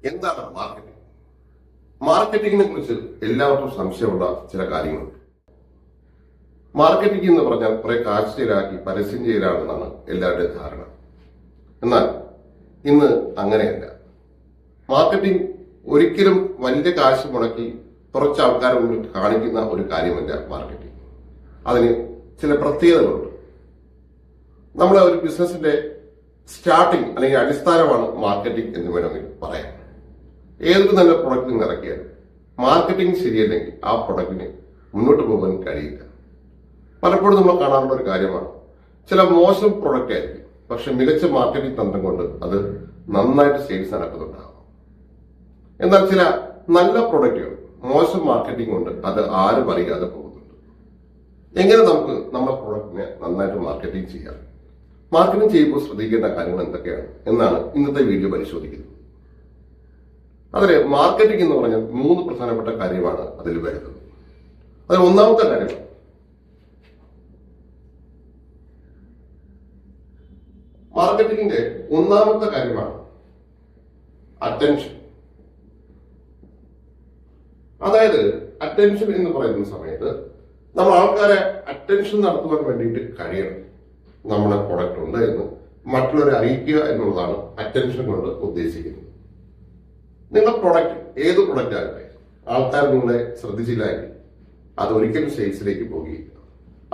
എന്താണ് മാർക്കറ്റിംഗ്? മാർക്കറ്റിംഗിനെ കുറിച്ച് എല്ലാവർക്കും സംശയമുള്ള ചില കാര്യങ്ങളുണ്ട്. മാർക്കറ്റിംഗ് എന്ന് പറഞ്ഞാൽ കുറെ കാശ് ചിലവാക്കി പരസ്യം ചെയ്യലാണെന്നാണ് എല്ലാവരുടെയും ധാരണ. എന്നാൽ ഇന്ന് അങ്ങനെയല്ല. മാർക്കറ്റിംഗ് ഒരിക്കലും വലിയ കാശ് മുടക്കി കുറച്ച് ആൾക്കാരെ മുന്നിൽ കാണിക്കുന്ന ഒരു കാര്യമല്ല മാർക്കറ്റിംഗ്. അതിന് ചില പ്രത്യേകതകളുണ്ട്. നമ്മളെ ഒരു ബിസിനസിന്റെ സ്റ്റാർട്ടിംഗ് അല്ലെങ്കിൽ അടിസ്ഥാനമാണ് മാർക്കറ്റിംഗ് എന്ന് വേണമെങ്കിൽ പറയാം. ഏതൊരു നല്ല പ്രൊഡക്റ്റ് നിങ്ങൾ ഇറക്കിയാൽ മാർക്കറ്റിംഗ് ശരിയല്ലെങ്കിൽ ആ പ്രൊഡക്റ്റിന് മുന്നോട്ട് പോകാൻ കഴിയില്ല. പലപ്പോഴും നമ്മൾ കാണാറുള്ള ഒരു കാര്യമാണ്, ചില മോശം പ്രൊഡക്റ്റ് ആയിരിക്കും, പക്ഷെ മികച്ച മാർക്കറ്റിംഗ് തന്ത്രം കൊണ്ട് അത് നന്നായിട്ട് സെയിൽസ് നടക്കുന്നുണ്ടാകും. എന്നാൽ ചില നല്ല പ്രൊഡക്റ്റുകൾ മോശം മാർക്കറ്റിംഗ് കൊണ്ട് അത് ആരും അറിയാതെ പോകുന്നുണ്ട്. എങ്ങനെ നമുക്ക് നമ്മുടെ പ്രൊഡക്റ്റിനെ നന്നായിട്ട് മാർക്കറ്റിംഗ് ചെയ്യാം? മാർക്കറ്റിംഗ് ചെയ്യുമ്പോൾ ശ്രദ്ധിക്കേണ്ട കാര്യങ്ങൾ എന്തൊക്കെയാണ് എന്നാണ് ഇന്നത്തെ വീഡിയോ പരിശോധിക്കുന്നത്. അതിൽ മാർക്കറ്റിംഗ് എന്ന് പറഞ്ഞാൽ 3 പ്രധാനപ്പെട്ട കാര്യമാണ് അതിൽ വരുന്നത്. അതിൽ ഒന്നാമത്തെ കാര്യം മാർക്കറ്റിംഗിന്റെ ഒന്നാമത്തെ കാര്യമാണ് അറ്റൻഷൻ. അതായത് അറ്റൻഷൻ എന്ന് പറയുന്ന സമയത്ത് നമ്മൾ ആൾക്കാരെ അറ്റൻഷൻ നടത്തുവാൻ വേണ്ടിയിട്ട് കഴിയണം. നമ്മുടെ പ്രൊഡക്റ്റ് ഉണ്ട് എന്ന് മറ്റുള്ളവരെ അറിയിക്കുക എന്നുള്ളതാണ് അറ്റൻഷൻ കൊണ്ട് ഉദ്ദേശിക്കുന്നത്. നിങ്ങളുടെ പ്രൊഡക്റ്റ് ഏത് പ്രൊഡക്റ്റ് ആകട്ടെ, ആൾക്കാർ നിങ്ങളെ ശ്രദ്ധിച്ചില്ലെങ്കിൽ അത് ഒരിക്കലും സെയിൽസിലേക്ക് പോകുകയില്ല.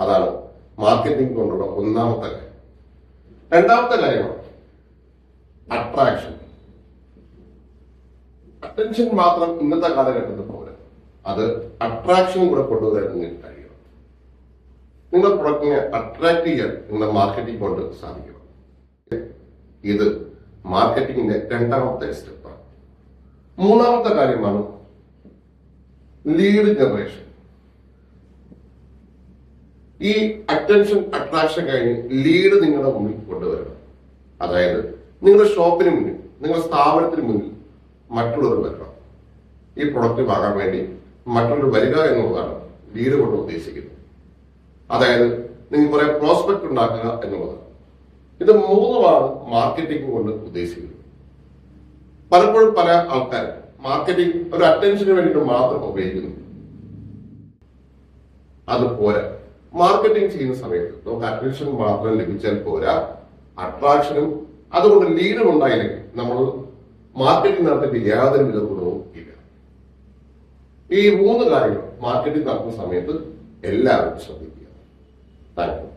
അതാണ് മാർക്കറ്റിംഗ് കൊണ്ടുള്ള ഒന്നാമത്തെ കാര്യം. രണ്ടാമത്തെ കാര്യമാണ് അട്രാക്ഷൻ. അറ്റൻഷൻ മാത്രം ഇന്നത്തെ കാലഘട്ടത്തിൽ പോലെ അത് അട്രാക്ഷൻ കൂടെ കൊണ്ടുവരാൻ നിങ്ങൾക്ക് കഴിയണം. നിങ്ങളുടെ പ്രൊഡക്റ്റിനെ അട്രാക്ട് ചെയ്യാൻ നിങ്ങളുടെ മാർക്കറ്റിംഗ് കൊണ്ട് സാധിക്കണം. ഇത് മാർക്കറ്റിംഗിന്റെ രണ്ടാമത്തെ സ്റ്റെപ്പാണ്. മൂന്നാമത്തെ കാര്യമാണ് ലീഡ് ജനറേഷൻ. ഈ അറ്റൻഷൻ അട്രാക്ഷൻ കഴിഞ്ഞ് ലീഡ് നിങ്ങളുടെ മുന്നിൽ കൊണ്ടുവരണം. അതായത് നിങ്ങളുടെ ഷോപ്പിന് മുന്നിൽ, നിങ്ങളുടെ സ്ഥാപനത്തിന് മുന്നിൽ മറ്റുള്ളവർ വരണം. ഈ പ്രൊഡക്റ്റ് വാങ്ങാൻ വേണ്ടി മറ്റുള്ളവർ വരിക എന്നുള്ളതാണ് ലീഡ് കൊണ്ട് ഉദ്ദേശിക്കുന്നത്. അതായത് നിങ്ങൾ കുറെ പ്രോസ്പെക്ട് ഉണ്ടാക്കുക എന്നുള്ളതാണ്. ഇത് 3മാണ് മാർക്കറ്റിംഗ് കൊണ്ട് ഉദ്ദേശിക്കുന്നത്. പലപ്പോഴും പല ആൾക്കാരും മാർക്കറ്റിംഗ് ഒരു അറ്റൻഷന് വേണ്ടിയിട്ട് മാത്രം ഉപയോഗിക്കുന്നു. അത് പോരാ. മാർക്കറ്റിംഗ് ചെയ്യുന്ന സമയത്ത് നമുക്ക് അറ്റൻഷൻ മാത്രം ലഭിച്ചാൽ പോരാ, അട്രാക്ഷനും അതുകൊണ്ട് ലീഡും ഉണ്ടായില്ലെങ്കിൽ നമ്മൾ മാർക്കറ്റിംഗ് നടത്തിയിട്ട് യാതൊരു വിധ ഗുണവും ഇല്ല. ഈ 3 കാര്യങ്ങൾ മാർക്കറ്റിംഗ് നടത്തുന്ന സമയത്ത് എല്ലാവരും ശ്രദ്ധിക്കുക. Thank you.